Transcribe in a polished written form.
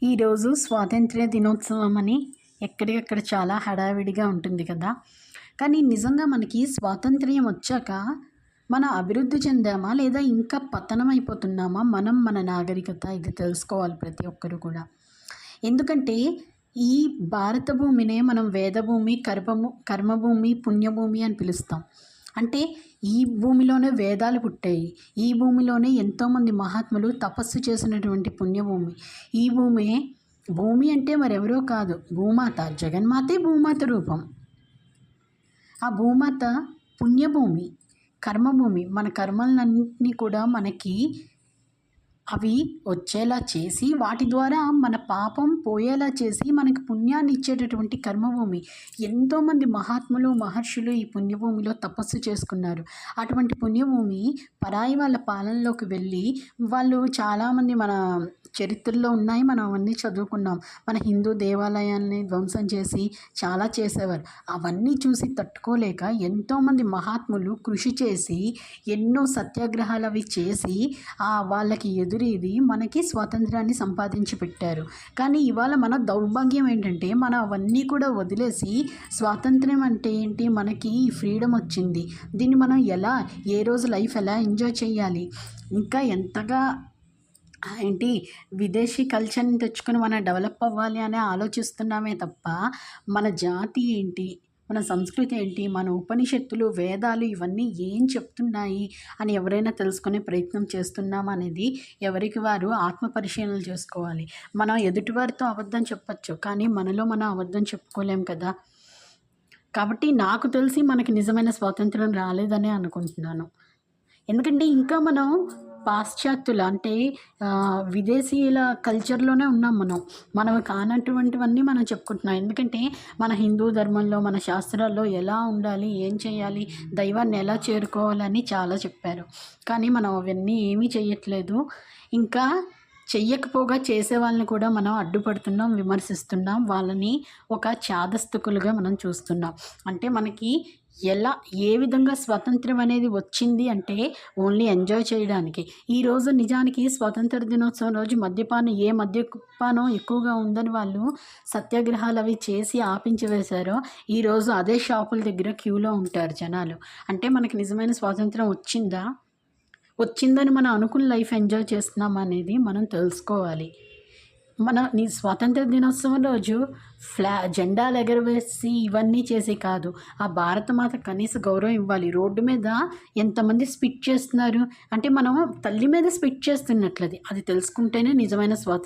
ఈరోజు స్వాతంత్ర్య దినోత్సవం అని ఎక్కడికక్కడ చాలా హడావిడిగా ఉంటుంది కదా. కానీ నిజంగా మనకి స్వాతంత్ర్యం వచ్చాక మన అభివృద్ధి చెందామా లేదా ఇంకా పతనం అయిపోతున్నామా మన నాగరికత ఇది తెలుసుకోవాలి ప్రతి ఒక్కరు కూడా. ఎందుకంటే ఈ భారత భూమినే మనం వేదభూమి, కర్మభూమి, పుణ్యభూమి అని పిలుస్తాం. అంటే ఈ భూమిలోనే వేదాలు పుట్టాయి, ఈ భూమిలోనే ఎంతోమంది మహాత్ములు తపస్సు చేసినటువంటి పుణ్యభూమి ఈ భూమి అంటే మరెవరో కాదు, భూమాత, జగన్మాతే భూమాత రూపం. ఆ భూమాత పుణ్యభూమి, కర్మభూమి. మన కర్మలన్నింటినీ కూడా మనకి అవి వచ్చేలా చేసి వాటి ద్వారా మన పాపం పోయేలా చేసి మనకి పుణ్యాన్ని ఇచ్చేటటువంటి కర్మభూమి. ఎంతోమంది మహాత్ములు, మహర్షులు ఈ పుణ్యభూమిలో తపస్సు చేసుకున్నారు. అటువంటి పుణ్యభూమి పరాయి వాళ్ళ పాలనలోకి వెళ్ళి వాళ్ళు చాలామంది మన చరిత్రలో ఉన్నాయి, మనం అవన్నీ చదువుకున్నాం. మన హిందూ దేవాలయాల్ని ధ్వంసం చేసి చాలా చేసేవారు. అవన్నీ చూసి తట్టుకోలేక ఎంతోమంది మహాత్ములు కృషి చేసి ఎన్నో సత్యాగ్రహాలు అవి చేసి వాళ్ళకి ఎదురీది మనకి స్వాతంత్రాన్ని సంపాదించి పెట్టారు. కానీ ఇవాళ మన దౌర్భాగ్యం ఏంటంటే మనం అవన్నీ కూడా వదిలేసి స్వాతంత్ర్యం అంటే ఏంటి, మనకి ఫ్రీడమ్ వచ్చింది, దీన్ని మనం ఎలా, ఏ రోజు లైఫ్ ఎలా ఎంజాయ్ చేయాలి, ఇంకా ఎంతగా విదేశీ కల్చర్ని తెచ్చుకొని మనం డెవలప్ అవ్వాలి అని ఆలోచిస్తున్నామే తప్ప మన జాతి ఏంటి, మన సంస్కృతి ఏంటి, మన ఉపనిషత్తులు, వేదాలు ఇవన్నీ ఏం చెప్తున్నాయి అని ఎవరైనా తెలుసుకునే ప్రయత్నం చేస్తున్నామా అనేది ఎవరికి వారు ఆత్మ పరిశీలన చేసుకోవాలి. మనం ఎదుటివారితో అబద్ధం చెప్పచ్చు, కానీ మనలో మనం అబద్ధం చెప్పుకోలేం కదా. కాబట్టి నాకు తెలిసి మనకి నిజమైన స్వాతంత్రం రాలేదనే అనుకుంటున్నాను. ఎందుకంటే ఇంకా మనం పాశ్చాత్యుల అంటే విదేశీయుల కల్చర్లోనే ఉన్నాం. మనం కానటువంటివన్నీ మనం చెప్పుకుంటున్నాం. ఎందుకంటే మన హిందూ ధర్మంలో, మన శాస్త్రాల్లో ఎలా ఉండాలి, ఏం చేయాలి, దైవాన్ని ఎలా చేరుకోవాలని చాలా చెప్పారు. కానీ మనం అవన్నీ ఏమీ చేయట్లేదు. ఇంకా చెయ్యకపోగా చేసే వాళ్ళని కూడా మనం అడ్డుపడుతున్నాం, విమర్శిస్తున్నాం, వాళ్ళని ఒక చాదస్తుకులుగా మనం చూస్తున్నాం. అంటే మనకి ఏ విధంగా స్వాతంత్రం అనేది వచ్చింది అంటే ఓన్లీ ఎంజాయ్ చేయడానికి. ఈరోజు నిజానికి స్వాతంత్ర దినోత్సవం రోజు మద్యపానం ఎక్కువగా ఉందని వాళ్ళు సత్యాగ్రహాలు అవి చేసి ఆపించి వేశారో ఈరోజు అదే షాపుల దగ్గర క్యూలో ఉంటారు జనాలు. అంటే మనకి నిజమైన స్వాతంత్రం వచ్చిందని మనం అనుకున్న లైఫ్ ఎంజాయ్ చేస్తున్నాం అనేది మనం తెలుసుకోవాలి. నీ స్వాతంత్ర దినోత్సవం రోజు జెండాలు ఎగరవేసి ఇవన్నీ చేసి కాదు, ఆ భారతమాత కనీస గౌరవం ఇవ్వాలి. రోడ్డు మీద ఎంతమంది స్పిట్ చేస్తున్నారు అంటే మనం తల్లి మీద స్పిట్ చేస్తున్నట్లది, అది తెలుసుకుంటేనే నిజమైన స్వాతంత్రం.